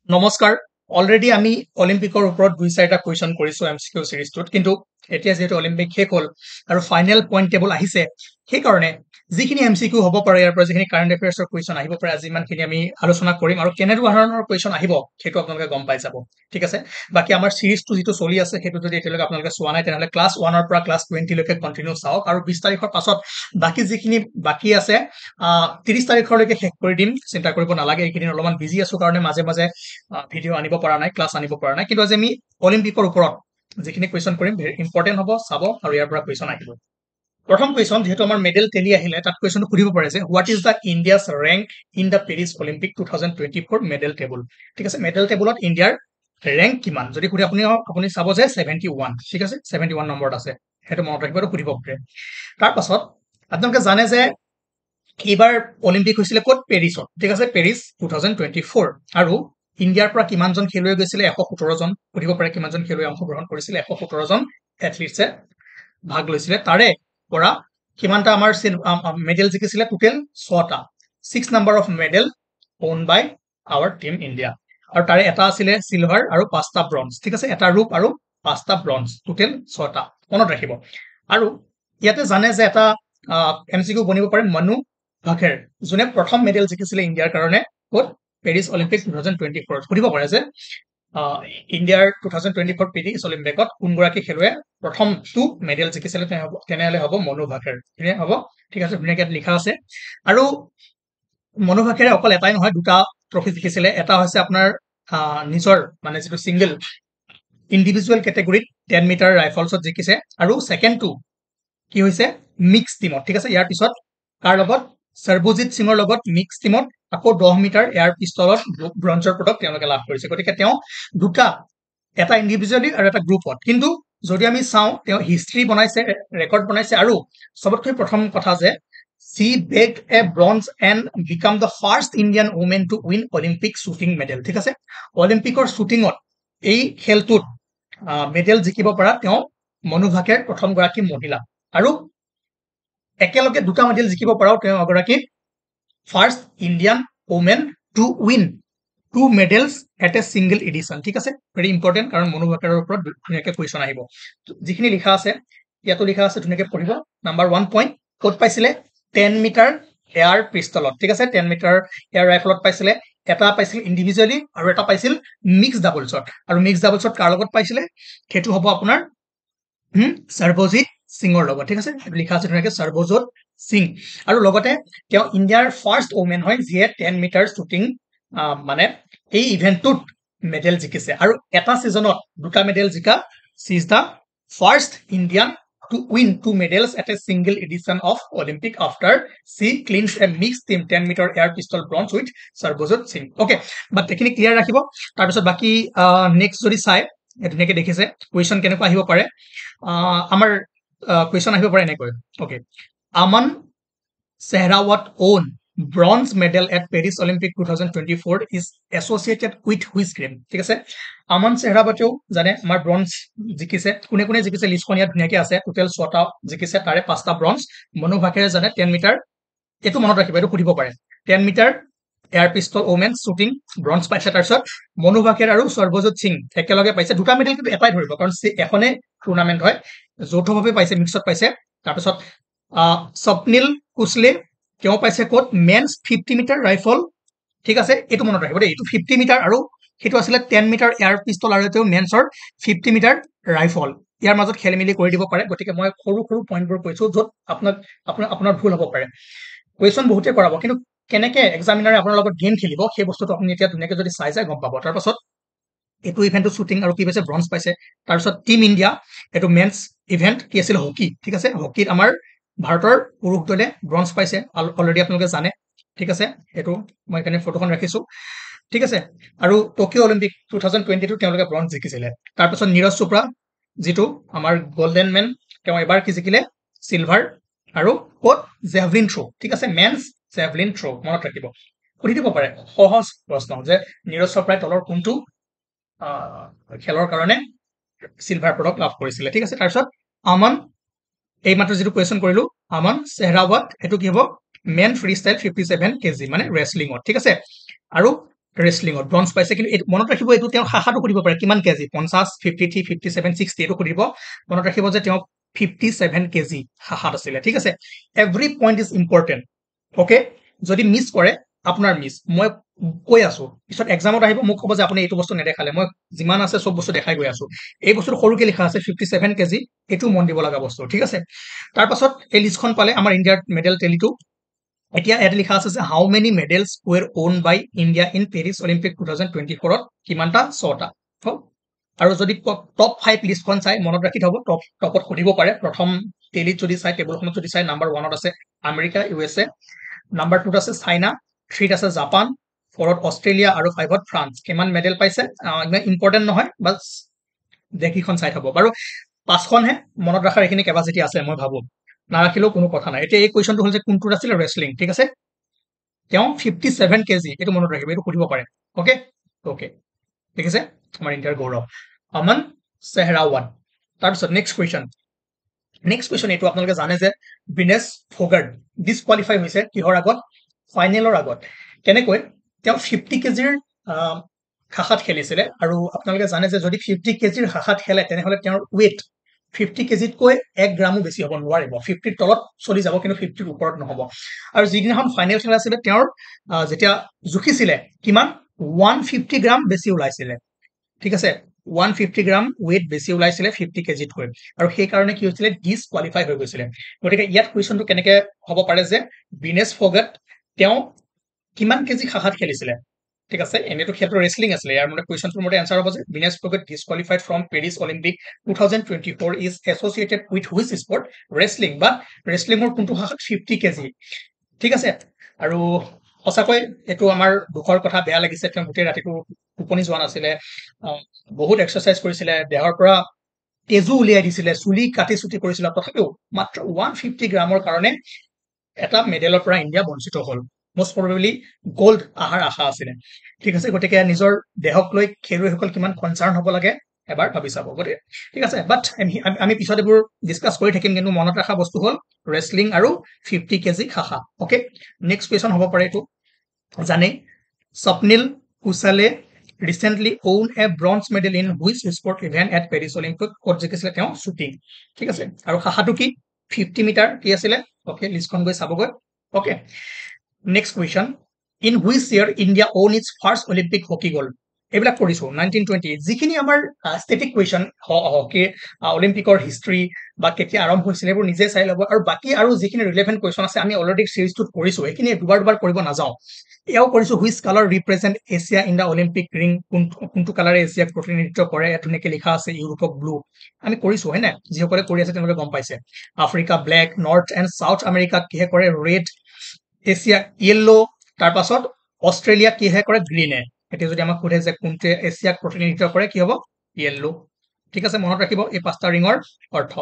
নমস্কাৰ অলৰেডি আমি অলিম্পিকৰ ওপৰত দুই চাৰিটা কুৱেশ্যন কৰিছো এমচিকিউ সিৰিজটোত কিন্তু এতিয়া যেহেতু অলিম্পিক শেষ হ'ল আৰু ফাইনেল পইণ্ট টেবুল আহিছে সেইকাৰণে যিখিনি এমচিকিউ হ'ব পাৰে ইয়াৰ পৰা যিখিনি কাৰেণ্ট এফেয়াৰ্ছৰ কুৱেশ্যন আহিব পাৰে আজি ইমানখিনি আমি আলোচনা কৰিম আৰু কেনেকুৱা ধৰণৰ কুৱেশ্যন আহিব সেইটো আপোনালোকে গম পাই যাব ঠিক আছে বাকী আমাৰ সিৰিজটো যিটো চলি আছে সেইটো যদি এতিয়ালৈকে আপোনালোকে চোৱা নাই তেনেহ'লে ক্লাছ 1 ৰ পৰা ক্লাছ 20 লৈকে কণ্টিনিউ চাওক আৰু 20 তাৰিখৰ পাছত বাকী যিখিনি বাকী আছে 30 তাৰিখলৈকে শেষ কৰি দিম চিন্তা কৰিব নালাগে এইকেইদিন অলপমান বিজি আছো কাৰণে মাজে মাজে ভিডিঅ' আনিব পৰা নাই ক্লাছ আনিব পৰা নাই কিন্তু আজি আমি অলিম্পিকৰ ওপৰত যিখিনি কুৱেশ্যন কৰিম ভেৰি ইম্পৰ্টেণ্ট হ'ব চাব আৰু ইয়াৰ পৰা কুৱেশ্যন আহিব প্ৰথম কুৱেশ্যন যেহেতু আমাৰ মেডেল টেলি আহিলে তাত কুৱেশ্যনটো সুধিব পাৰে যে what is the India's rank in the Paris Olympic 2024 medal table ঠিক আছে মেডেল টেবুলত ইণ্ডিয়াৰ ৰেংক কিমান যদি সুধে আপুনি চাব যে 71 ঠিক আছে 71 নম্বৰত আছে সেইটো মনত ৰাখিব আৰু সুধিব পাৰে তাৰ পাছত আপোনালোকে জানে যে এইবাৰ অলিম্পিক হৈছিলে ক'ত পেৰিছত ঠিক আছে পেৰিছ 2024 আৰু ইণ্ডিয়াৰ পৰা কিমানজন খেলুৱৈ গৈছিলে 117 জন সুধিব পাৰে কিমানজন খেলুৱৈ অংশগ্ৰহণ কৰিছিলে 117 জন এথলিটছে ভাগ লৈছিলে তাৰে পৰা কিমানটা আমাৰ মেডেল জিকিছিলে টোটেল 6টা 6 number of medal won by our team India আৰু তাৰে এটা আছিলে সিলভাৰ আৰু 5টা ব্ৰঞ্জ ঠিক আছে এটা ৰূপ আৰু 5টা ব্ৰঞ্জ টোটেল 6টা মনত ৰাখিব আৰু ইয়াতে জানে যে এটা এমচিকিউ বনিব পাৰে মনু ভাকেৰ যোনে প্ৰথম মেডেল জিকিছিলে ইণ্ডিয়াৰ কাৰণে ক'ত পেৰিছ অলিম্পিক 2024 সুধিব পাৰে যে ইণ্ডিয়াৰ 2024 পেৰিছ অলিম্পিকত কোনগৰাকী খেলুৱৈ প্ৰথমটো মেডেল জিকিছিলে তেনেহ'লে হ'ব মনু ভাকেৰ হ'ব ঠিক আছে ধুনীয়াকৈ লিখা আছে আৰু মনু ভাকেৰে অকল এটাই নহয় দুটা ট্ৰফি জিকিছিলে এটা হৈছে আপোনাৰ নিজৰ মানে যিটো ছিংগল ইণ্ডিভিজুৱেল কেটেগৰীত 10 মিটাৰ ৰাইফলছত জিকিছে আৰু ছেকেণ্ডটো কি হৈছে মিক্স টিমত ঠিক আছে ইয়াৰ পিছত কাৰ লগত সৰ্বজিৎ সিঙৰ লগত মিক্স টিমত আকৌ 10 মিটাৰ এয়াৰ পিস্তলত ব্ৰঞ্জৰ পদক তেওঁলোকে লাভ কৰিছে গতিকে তেওঁ দুটা এটা ইণ্ডিভিজুৱেলি আৰু এটা গ্ৰুপত কিন্তু যদি আমি চাওঁ তেওঁ হিষ্ট্ৰী বনাইছে ৰেকৰ্ড বনাইছে আৰু সবতকৈ প্ৰথম কথা যে she bagged a bronze and become the first Indian woman to win Olympic shooting medal ঠিক আছে অলিম্পিকৰ শ্বুটিঙত এই খেলটোত মেডেল জিকিব পৰা তেওঁ মনু ভাকেৰ প্ৰথম গৰাকী মহিলা আৰু একেলগে দুটা মেডেল জিকিব পৰাও তেওঁ এগৰাকী first Indian women to win 2 medals at a single edition ঠিক আছে ভেৰি ইম্পৰ্টেণ্ট কাৰণ মনু ভাকেৰৰ ওপৰত ধুনীয়াকৈ কুৱেশ্যন আহিব যিখিনি লিখা আছে ইয়াতো লিখা আছে ধুনীয়াকৈ পঢ়িব নাম্বাৰ 1 পইণ্ট ক'ত পাইছিলে 10 মিটাৰ এয়াৰ পিস্তলত ঠিক আছে 10 মিটাৰ এয়াৰ ৰাইফলত পাইছিলে এটা পাইছিল ইণ্ডিভিজুৱেলি আৰু এটা পাইছিল মিক্স ডাবলছত আৰু মিক্স ডাবলছত কাৰ লগত পাইছিলে সেইটো হ'ব আপোনাৰ সৰ্বজিৎ সিঙৰ লগত ঠিক আছে লিখা আছে ধুনীয়াকৈ সৰ্বজিৎ সিং আৰু লগতে তেওঁ ইণ্ডিয়াৰ ফাৰ্ষ্ট ওমেন হয় যিয়ে 10 মিটাৰ শ্বুটিং মানে এই ইভেন্টটোত মেডেল জিকিছে আৰু এটা ছিজনত দুটা মেডেল জিকা she is the first Indian to win 2 medals at a single edition of Olympic after she clinched a mixed team 10 meter air pistol bronze with Sarbojit Singh. Okay, but technically clear ৰাখিব তাৰপিছত বাকি next যদি চাই ধুনীয়াকৈ দেখিছে question কেনেকুৱা আহিব পাৰে আমাৰ কুৱেশ্যন আহিব পাৰে এনেকৈ okay Aman Sehrawat won bronze medal at Paris Olympic 2024 is associated with which game ঠিক আছে আমান সেহৰাৱতেও জানে আমাৰ ব্ৰঞ্জ জিকিছে কোনে কোনে জিকিছে লিষ্টখন ইয়াত ধুনীয়াকৈ আছে টোটেল 6টা জিকিছে তাৰে 5টা ব্ৰঞ্জ মনু ভাকেৰে জানে 10 মিটাৰ এইটো মনত ৰাখিব এইটো সুধিব পাৰে 10 মিটাৰ এয়াৰ পিস্তল ওমেন শ্বুটিং ব্ৰঞ্জ পাইছে তাৰপিছত মনু ভাকেৰ আৰু সৰ্বজিৎ সিং একেলগে পাইছে দুটা মেডেল কিন্তু এটাই ধৰিব কাৰণ এখনে টুৰ্ণামেণ্ট হয় যৌথভাৱে পাইছে মিক্সত পাইছে তাৰপিছত স্বপ্নিল কুছলে তেওঁ পাইছে ক'ত মেন্স 50 মিটাৰ ৰাইফল ঠিক আছে এইটো মনত ৰাখিব দেই এইটো 50 মিটাৰ আৰু সেইটো আছিলে 10 মিটাৰ এয়াৰ পিস্তল আৰু তেওঁ মেন্সৰ 50 মিটাৰ ৰাইফল ইয়াৰ মাজত খেলিমেলি কৰি দিব পাৰে গতিকে মই সৰু সৰু পইণ্টবোৰ কৈছো য'ত আপোনাৰ ভুল হ'ব পাৰে কুৱেশ্যন বহুতে কৰাব কিন্তু কেনেকৈ এক্সামিনাৰে আপোনাৰ লগত গেম খেলিব সেই বস্তুটো আপুনি এতিয়া ধুনীয়াকৈ যদি চাই যায় গম পাব তাৰপাছত এইটো ইভেণ্টটো শ্বুটিং আৰু কি পাইছে ব্ৰঞ্জ পাইছে তাৰপিছত টিম ইণ্ডিয়া এইটো মেন্স ইভেণ্ট কি আছিল হকী ঠিক আছে হকীত আমাৰ ভাৰতৰ পুৰুষ দলে ব্ৰঞ্জ পাইছে অলৰেডি আপোনালোকে জানে ঠিক আছে এইটো মই এখানে ফটোখন ৰাখিছো ঠিক আছে আৰু টকিঅ' অলিম্পিক 2022 তেওঁলোকে ব্ৰঞ্জ জিকিছিলে তাৰপিছত নীৰজ চোপ্ৰা যিটো আমাৰ গোল্ডেন মেন তেওঁ এবাৰ কি জিকিলে সিলভাৰ আৰু ক'ত জেভলিন থ্ৰ' ঠিক আছে মেন্স জেভলিন থ্ৰ' মনত ৰাখিব সুধি দিব পাৰে সহজ প্ৰশ্ন যে নীৰজ চোপ্ৰাই তলৰ কোনটো খেলৰ কাৰণে সিলভাৰ পদক লাভ কৰিছিলে ঠিক আছে তাৰপিছত আমান এই মাত্ৰ যিটো কুৱেশ্যন কৰিলো আমান সেহৰাৱত এইটো কি হ'ব মেন ফ্ৰী ষ্টাইল 57 কেজি মানে ৰেছলিঙত ঠিক আছে আৰু ৰেসলিঙত ব্ৰঞ্জ পাইছে কিন্তু মনত ৰাখিব এইটো তেওঁ শাখাটো সুধিব পাৰে কিমান কেজি 50 53 57 60 এইটো সুধিব মনত ৰাখিব যে তেওঁ 57 কেজি শাখাত আছিলে ঠিক আছে every point is important okay যদি মিছ কৰে আপোনাৰ মিছ মই কৈ আছো পিছত এক্সামত আহিব মোক ক'ব যে আপুনি এইটো বস্তু নেদেখালে মই যিমান আছে সব বস্তু দেখাই গৈ আছো এই বস্তুটো সৰুকে লিখা আছে 57 কেজি এইটো মন দিব লগা বস্তু ঠিক আছে তাৰ পাছত এই লিষ্টখন পালে আমাৰ ইণ্ডিয়াৰ মেডেল টেলিটো এতিয়া ইয়াত লিখা আছে যে how many medals were won by India in Paris Olympic 2024 ত কিমানটা 6টা আৰু যদি টপ 5 লিষ্টখন চাই মনত ৰাখি থব টপত সুধিব পাৰে প্ৰথম টেলিত যদি চাই টেবুলখনত যদি চাই নাম্বাৰ 1ত আছে আমেৰিকা ইউএছএ নাম্বাৰ 2ত আছে চাইনা 3ত আছে জাপান 4ত অষ্ট্ৰেলিয়া আৰু 5ত ফ্ৰান্স কিমান মেডেল পাইছে ইমান ইম্পৰ্টেণ্ট নহয় বাছ দেখিখন চাই থব বাৰু পাঁচখনহে মনত ৰাখাৰ এইখিনি কেপাচিটি আছে মই ভাবো নাৰাখিলেও কোনো কথা নাই এতিয়া এই কুৱেশ্যনটো হ'ল যে কোনটোত আছিলে ৰেসলিং ঠিক আছে তেওঁ 57 কেজি এইটো মনত ৰাখিব এইটো সুধিব পাৰে ওকে ওকে ঠিক আছে আমাৰ ইণ্ডিয়াৰ গৌৰৱ অমন সেহৰাৱাত তাৰপিছত নেক্সট কুৱেশ্যন এইটো আপোনালোকে জানে যে বিনেশ ফোগাট ডিছকুৱালিফাই হৈছে কিহৰ আগত ফাইনেলৰ আগত কেনেকৈ তেওঁ 50 কেজিৰ শাখাত খেলিছিলে আৰু আপোনালোকে জানে যে যদি 50 কেজিৰ শাখাত খেলে তেনেহলে তেওঁৰ ৱেইট 50 কেজিতকৈ 1 গ্ৰামো বেছি হ'ব নোৱাৰিব 50ৰ তলত চলি যাব কিন্তু 50ৰ ওপৰত নহব আৰু যিদিনাখন ফাইনেল খেলা আছিলে তেওঁৰ যেতিয়া জুখিছিলে কিমান 150 গ্ৰাম বেছি ওলাইছিলে ঠিক আছে 150 গ্ৰাম ৱেইট বেছি ওলাইছিলে 50 কেজিতকৈ আৰু সেই কাৰণে কি হৈছিলে ডিছকুৱালিফাই হৈ গৈছিলে গতিকে ইয়াত কুৱেশ্যনটো কেনেকে হ'ব পাৰে যে বিনেশ ফোগাট তেওঁ কিমান কেজি শাখাত খেলিছিলে ঠিক আছে এনেটো খেলটো ৰেসলিং আছিলে ইয়াৰ মানে কুৱেশ্যনটোৰ মতে এনসাৰ হ'ব যে Vinesh Phogat disqualified from Paris Olympic 2024 is associated with which sport wrestling বা ৰেসলিঙৰ কোনটো শাখাত 50 কেজি ঠিক আছে আৰু সঁচাকৈ এইটো আমাৰ দুখৰ কথা বেয়া লাগিছে তেওঁ গোটেই ৰাতিটো টোপনি যোৱা নাছিলে বহুত এক্সাৰচাইজ কৰিছিলে দেহৰ পৰা তেজু উলিয়াই দিছিলে চুলি কাটি চুটি কৰিছিলে তথাপিও মাত্ৰ 150 গ্ৰামৰ কাৰণে এটা মেডেলৰ পৰা ইণ্ডিয়া বঞ্চিত হ'ল most probably gold আহাৰ আশা আছিলে ঠিক আছে গতিকে নিজৰ দেহক লৈ খেলুৱৈসকল কিমান কনচাৰ্ন হ'ব লাগে এবাৰ ভাবি চাব গতিকে ঠিক আছে বাট আমি পিছত এইবোৰ ডিসকাস কৰি থাকিম কিন্তু মনত ৰাখা বস্তু হ'ল ৰেসলিং আৰু 50 কেজি শাখা ওকে নেক্সট কুৱেশ্যন হ'ব পাৰে এইটো জানে Swapnil Kusale recently won a bronze medal in which sport event at Paris Olympic ক'ত জিকিছিলে তেওঁ শ্বুটিং ঠিক আছে আৰু শাখাটো কি 50 মিটাৰ কি আছিলে ওকে লিষ্টখন গৈ চাবগৈ okay next question in which year India won its first Olympic hockey gold এইবিলাক কৰিছো 1920 যিখিনি আমাৰ ষ্টেটিক কুৱেশ্যন হকি অলিম্পিকৰ হিষ্ট্ৰী বা কেতিয়া আৰম্ভ হৈছিল এইবোৰ নিজে চাই ল'ব আৰু বাকি আৰু যিখিনি ৰিলেভেণ্ট কুৱেশ্যন আছে আমি অলৰেডি সিৰিজটোত কৰিছো এইখিনি দুবাৰ কৰিব নাযাওঁ এয়াও কৰিছো which colour represent Asia in the Olympic ring কোনটো কালাৰে এছিয়াক প্ৰতিনিধিত্ব কৰে ইয়াত ধুনীয়াকৈ লিখা আছে ইউৰোপক ব্লু আমি কৰিছো হয় না যিসকলে কৰি আছে তেওঁলোকে গম পাইছে Africa black north and south আমেৰিকাক কিহে কৰে ৰেড এছিয়া ইয়েলো তাৰ পাছত অষ্ট্ৰেলিয়া কিহে কৰে গ্ৰীনে এতিয়া যদি আমাক সোধে যে কোনটোৱে এছিয়াক প্ৰতিনিধিত্ব কৰে কি হ'ব ইয়েলো ঠিক আছে মনত ৰাখিব এই পাঁচটা ৰিঙৰ অৰ্থ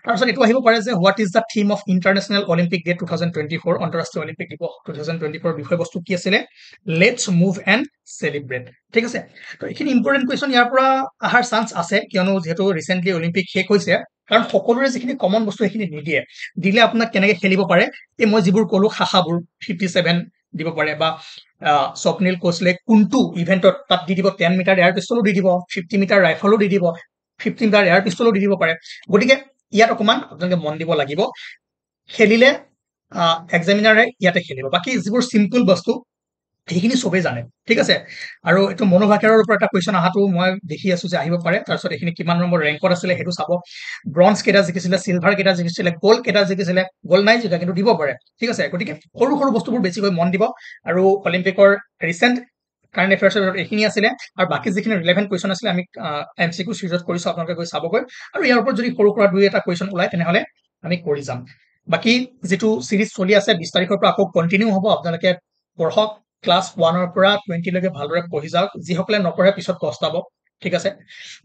তাৰপিছত এইটো আহিব পাৰে যে what is the theme of international Olympic day 2024 অন্তঃৰাষ্ট্ৰীয় অলিম্পিক দিৱস 2024 বিষয়বস্তু কি আছিলে লেটছ মুভ এণ্ড চেলিব্ৰেট ঠিক আছে তো এইখিনি ইম্পৰ্টেণ্ট কুৱেশ্যন ইয়াৰ পৰা অহাৰ চান্স আছে কিয়নো যিহেতু ৰিচেণ্টলি অলিম্পিক শেষ হৈছে কাৰণ সকলোৰে যিখিনি কমন বস্তু সেইখিনি নিদিয়ে দিলে আপোনাক কেনেকৈ খেলিব পাৰে এই মই যিবোৰ ক'লো শাখাবোৰ 57 দিব পাৰে বা স্বপ্নিল কোচলে কোনটো ইভেন্টত তাত দি দিব 10 মিটাৰ এয়াৰ পিস্তলো দি দিব 50 মিটাৰ ৰাইফলো দি দিব 50 মিটাৰ এয়াৰ পিস্তলো দি দিব পাৰে গতিকে ইয়াত অকমান আপোনালোকে মন দিব লাগিব খেলিলে এক্সামিনাৰে ইয়াতে খেলিব বাকি যিবোৰ সিম্পল বস্তু সেইখিনি সবেই জানে ঠিক আছে আৰু এইটো মনোভাকেৰৰ ওপৰত এটা কুৱেশ্যন আহাটো মই দেখি আছো যে আহিব পাৰে তাৰপিছত এইখিনি কিমান নম্বৰ ৰেংকত আছিলে সেইটো চাব ব্ৰঞ্জ কেইটা জিকিছিলে চিলভাৰ কেইটা জিকিছিলে গোল্ড কেইটা জিকিছিলে গোল্ড নাই জিকা কিন্তু দিব পাৰে ঠিক আছে গতিকে সৰু সৰু বস্তুবোৰ বেছিকৈ মন দিব আৰু অলিম্পিকৰ ৰিচেণ্ট কাৰেণ্ট এফেয়াৰ্ছৰ এইখিনি আছিলে আৰু বাকি যিখিনি ৰিলেভেণ্ট কুৱেশ্যন আছিলে আমি এমচিকিউ সিৰিজত কৰিছো আপোনালোকে গৈ চাবগৈ আৰু ইয়াৰ ওপৰত যদি সৰু সুৰা দুই এটা কুৱেশ্যন ওলাই তেনেহলে আমি কৰি যাম বাকি যেটো সিৰিজ চলি আছে 20 তাৰিখৰ পৰা আকৌ কন্টিনিউ হ'ব আপোনালোকে পঢ়ক ক্লাছ 1 পৰা 20 লৈকে ভালদৰে পঢ়ি যাওক যিসকলে নপঢ়ে পিছত পস্তাব ঠিক আছে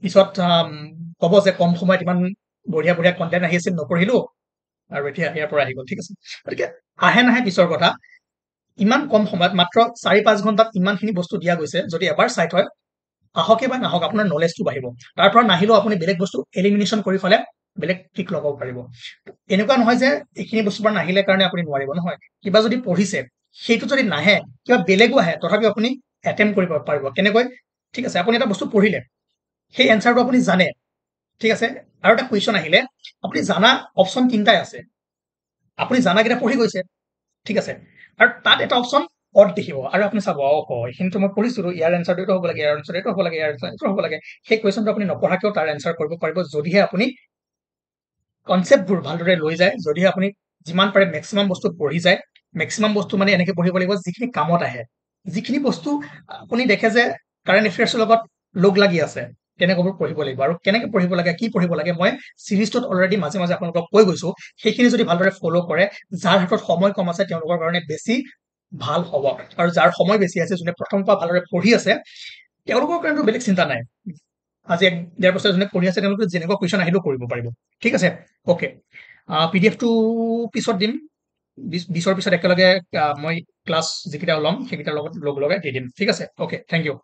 পিছত ক'ব যে কম সময়ত ইমান বঢ়িয়া বঢ়িয়া কন্টেন্ট আহি আছিল নপঢ়িলো আৰু এতিয়া ইয়াৰ পৰা আহি গ'ল ঠিক আছে গতিকে আহে নাহে পিছৰ কথা ইমান কম সময়ত মাত্ৰ 4-5 ঘণ্টাত ইমানখিনি বস্তু দিয়া গৈছে যদি এবাৰ চাই থয় আহকে বা নাহক আপোনাৰ নলেজটো বাঢ়িব তাৰ পৰা নাহিলেও আপুনি বেলেগ বস্তু এলিমিনেশ্যন কৰি ফেলে বেলেগ ঠিক লগাব পাৰিব এনেকুৱা নহয় যে এইখিনি বস্তুবোৰ নাহিলে কাৰণে আপুনি নোৱাৰিব নহয় কিবা যদি পঢ়িছে সেইটো যদি নাহে কিবা বেলেগো আহে তথাপি আপুনি এটেম্প কৰিব পাৰিব কেনেকৈ ঠিক আছে আপুনি এটা বস্তু পঢ়িলে সেই এনচাৰটো আপুনি জানে ঠিক আছে আৰু এটা কুৱেশ্যন আহিলে আপুনি জানা অপশ্যন তিনিটাই আছে আপুনি জানাকেইটা পঢ়ি গৈছে ঠিক আছে আৰু তাত এটা অপশ্যন অড দেখিব আৰু আপুনি চাব এইখিনিতো মই পঢ়িছিলো ইয়াৰ এনচাৰটো এইটো হ'ব লাগে ইয়াৰ এনচাৰ এইটো হ'ব লাগে ইয়াৰ এনচাৰ এইটো হ'ব লাগে সেই কুৱেশ্যনটো আপুনি নপঢ়াকেও তাৰ এনচাৰ কৰিব পাৰিব যদিহে আপুনি কনচেপ্টবোৰ ভালদৰে লৈ যায় যদিহে আপুনি যিমান পাৰে মেক্সিমাম বস্তু পঢ়ি যায় মেক্সিমাম বস্তু মানে এনেকে পঢ়িব লাগিব যিখিনি কামত আহে যিখিনি বস্তু আপুনি দেখে যে কাৰেণ্ট এফেয়াৰ্ছৰ লগত লগ লাগি আছে তেনেকুৱাবোৰ পঢ়িব লাগিব আৰু কেনেকে পঢ়িব লাগে কি পঢ়িব লাগে মই চিৰিজটোত অলৰেডি মাজে মাজে আপোনালোকক কৈ গৈছো সেইখিনি যদি ভালদৰে ফ'ল' কৰে যাৰ হাতত সময় কম আছে তেওঁলোকৰ কাৰণে বেছি ভাল হ'ব আৰু যাৰ সময় বেছি আছে যোনে প্ৰথমৰ পৰা ভালদৰে পঢ়ি আছে তেওঁলোকৰ কাৰণেতো বেলেগ চিন্তা নাই আজি 1.5 বছৰ যোনে পঢ়ি আছে তেওঁলোকে যেনেকুৱা কুৱেশ্যন আহিলেও কৰিব পাৰিব ঠিক আছে অ'কে পিডিএফটো পিছত দিম 20ৰ পিছত একেলগে মই ক্লাছ যিকেইটা ল'ম সেইকেইটাৰ লগত লগ লগাই দি দিম ঠিক আছে অ'কে থেংক ইউ